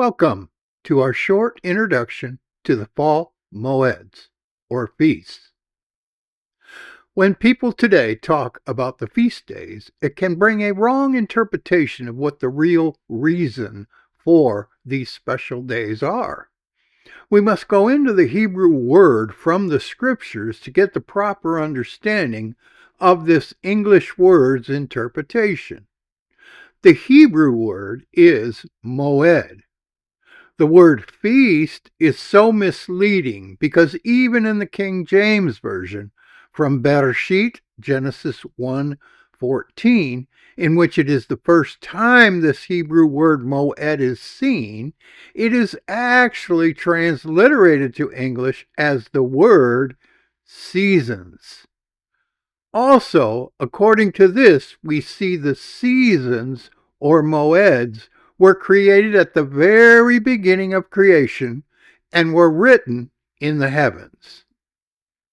Welcome to our short introduction to the Fall Moeds, or feasts. When people today talk about the feast days, it can bring a wrong interpretation of what the real reason for these special days are. We must go into the Hebrew word from the scriptures to get the proper understanding of this English word's interpretation. The Hebrew word is moed. The word feast is so misleading because even in the King James Version, from Bereshit, Genesis 1:14, in which it is the first time this Hebrew word moed is seen, it is actually transliterated to English as the word seasons. Also, according to this, we see the seasons or moeds were created at the very beginning of creation and were written in the heavens.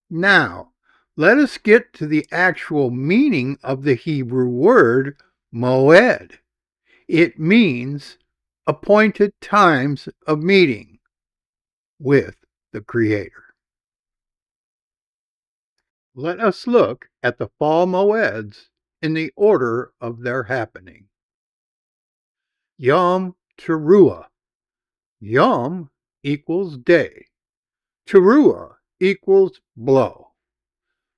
Now, let us get to the actual meaning of the Hebrew word moed. It means appointed times of meeting with the Creator. Let us look at the Fall Moeds in the order of their happening. Yom Teruah. Yom equals day. Teruah equals blow.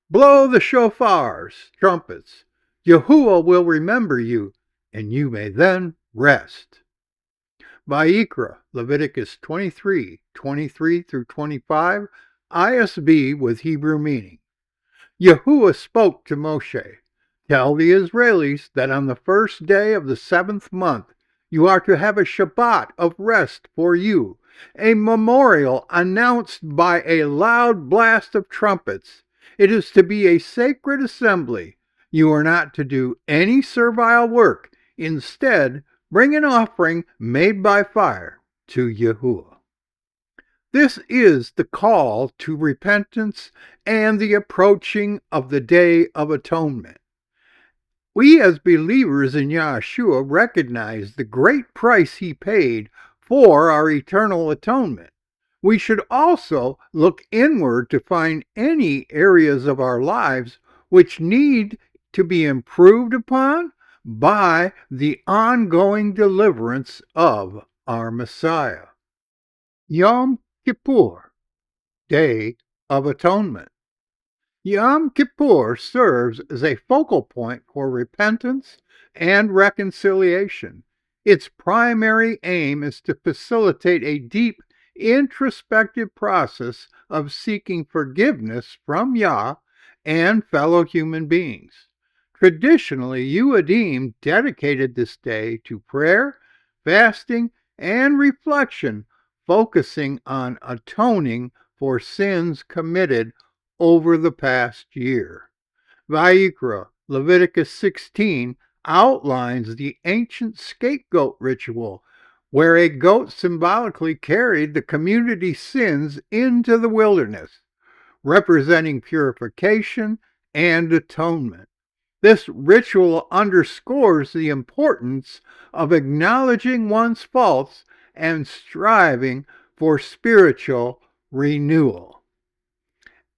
Blow the shofars, trumpets. Yahuwah will remember you, and you may then rest. Vayikra, Leviticus 23:23 through 25, ISB with Hebrew meaning. Yahuwah spoke to Moshe, "Tell the Israelis that on the first day of the 7th month you are to have a Shabbat of rest for you, a memorial announced by a loud blast of trumpets. It is to be a sacred assembly. You are not to do any servile work. Instead, bring an offering made by fire to Yahuwah." This is the call to repentance and the approaching of the Day of Atonement. We as believers in Yahushua recognize the great price he paid for our eternal atonement. We should also look inward to find any areas of our lives which need to be improved upon by the ongoing deliverance of our Messiah. Yom Kippur, Day of Atonement. Yom Kippur serves as a focal point for repentance and reconciliation. Its primary aim is to facilitate a deep, introspective process of seeking forgiveness from Yah and fellow human beings. Traditionally, Yudim dedicated this day to prayer, fasting, and reflection, focusing on atoning for sins committed over the past year. Vayikra, Leviticus 16, outlines the ancient scapegoat ritual, where a goat symbolically carried the community's sins into the wilderness, representing purification and atonement. This ritual underscores the importance of acknowledging one's faults and striving for spiritual renewal.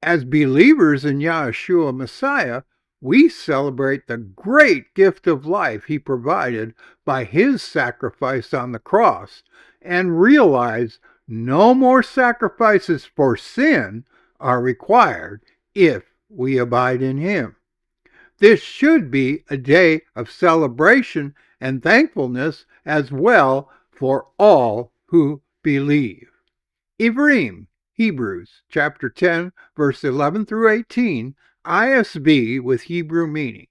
As believers in Yahushua Messiah, we celebrate the great gift of life he provided by his sacrifice on the cross and realize no more sacrifices for sin are required if we abide in him. This should be a day of celebration and thankfulness as well for all who believe. Ivrim, Hebrews chapter 10, verse 11 through 18, ISB with Hebrew meaning.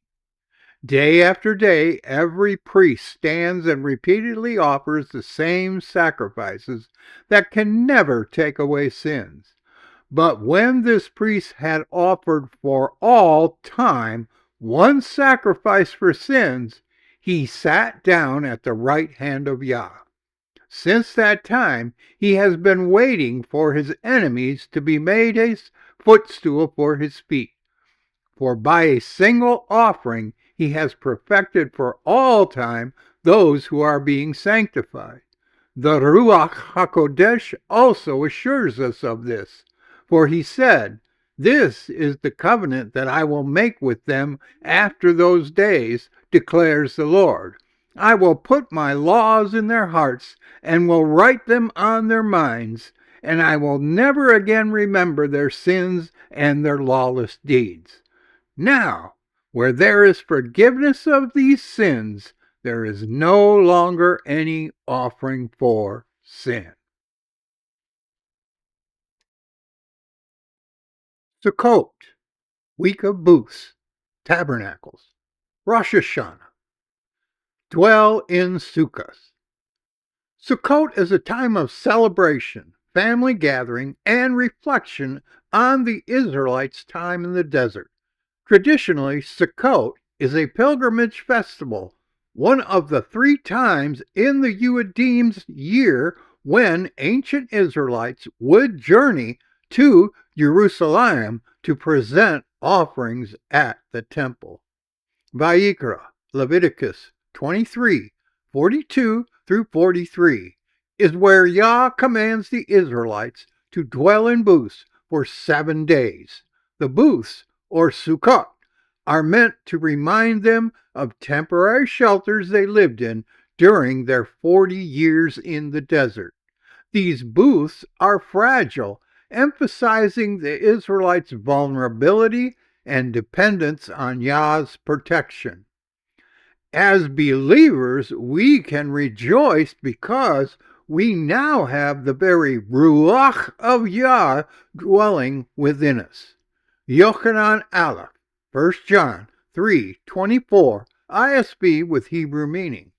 Day after day, every priest stands and repeatedly offers the same sacrifices that can never take away sins. But when this priest had offered for all time one sacrifice for sins, he sat down at the right hand of Yah. Since that time, he has been waiting for his enemies to be made a footstool for his feet. For by a single offering, he has perfected for all time those who are being sanctified. The Ruach HaKodesh also assures us of this, for he said, "This is the covenant that I will make with them after those days, declares the Lord. I will put my laws in their hearts and will write them on their minds, and I will never again remember their sins and their lawless deeds." Now, where there is forgiveness of these sins, there is no longer any offering for sin. Sukkot, week of booths, tabernacles, Rosh Hashanah, dwell in Sukkot. Sukkot is a time of celebration, family gathering, and reflection on the Israelites' time in the desert. Traditionally, Sukkot is a pilgrimage festival, one of the 3 times in the Yuadim's year when ancient Israelites would journey to Jerusalem to present offerings at the temple. Vayikra, Leviticus 23:42 through 43, is where Yah commands the Israelites to dwell in booths for 7 days. The booths, or Sukkot, are meant to remind them of temporary shelters they lived in during their 40 years in the desert. These booths are fragile, emphasizing the Israelites' vulnerability and dependence on Yah's protection. As believers, we can rejoice because we now have the very Ruach of Yah dwelling within us. Yochanan Aleph, 1 John 3:24, ISB with Hebrew meaning.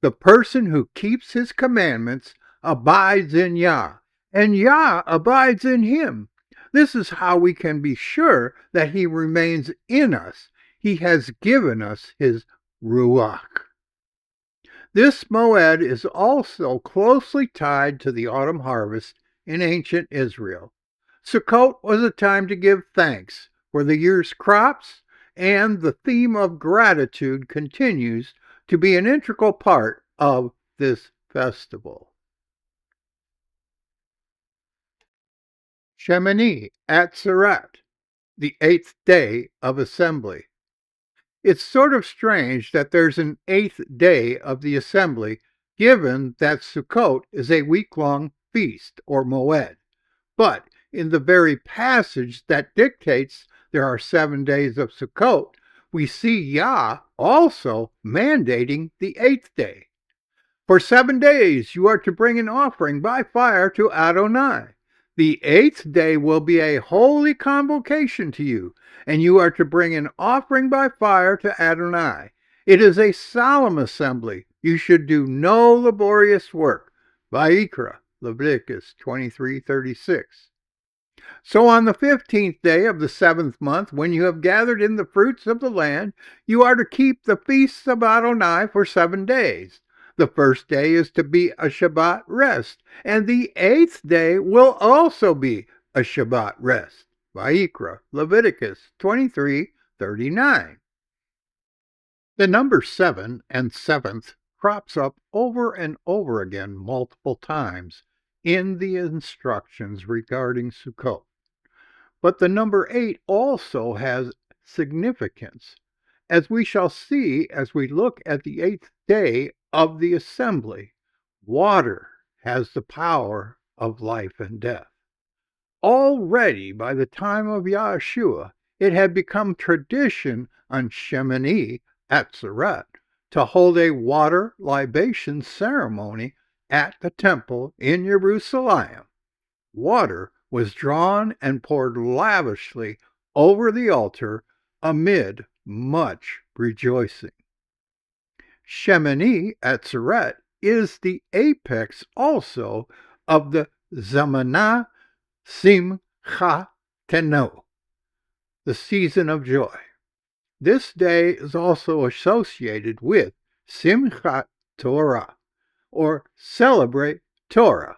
The person who keeps his commandments abides in Yah, and Yah abides in him. This is how we can be sure that he remains in us. He has given us his Ruach. This moed is also closely tied to the autumn harvest in ancient Israel. Sukkot was a time to give thanks for the year's crops, and the theme of gratitude continues to be an integral part of this festival. Shemini Atzeret, the 8th day of assembly. It's sort of strange that there's an 8th day of the assembly, given that Sukkot is a week-long feast or moed. But in the very passage that dictates there are 7 days of Sukkot, we see Yah also mandating the 8th day. For 7 days you are to bring an offering by fire to Adonai. The 8th day will be a holy convocation to you, and you are to bring an offering by fire to Adonai. It is a solemn assembly. You should do no laborious work. Vayikra, Leviticus 23:36. So on the 15th day of the 7th month, when you have gathered in the fruits of the land, you are to keep the feasts of Adonai for 7 days. The first day is to be a Shabbat rest, and the 8th day will also be a Shabbat rest. Vayikra, Leviticus 23:39. The number 7 and 7th crops up over and over again multiple times in the instructions regarding Sukkot. But the number 8 also has significance, as we shall see as we look at the 8th day of the assembly. Water has the power of life and death. Already by the time of Yahushua, it had become tradition on Shemini Atzeret to hold a water libation ceremony at the temple in Jerusalem. Water was drawn and poured lavishly over the altar amid much rejoicing. Shemini Atzeret is the apex also of the Zamanah Simchatenu, the season of joy. This day is also associated with Simchat Torah, or celebrate Torah.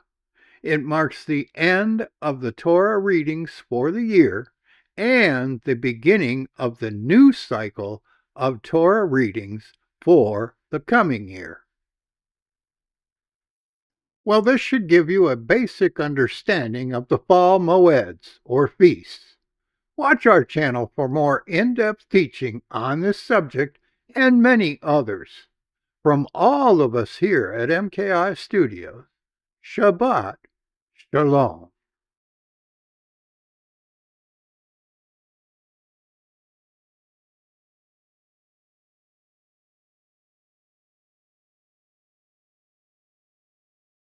It marks the end of the Torah readings for the year and the beginning of the new cycle of Torah readings for the coming year. Well, this should give you a basic understanding of the Fall Moeds, or feasts. Watch our channel for more in-depth teaching on this subject and many others. From all of us here at MKI Studios, Shabbat Shalom.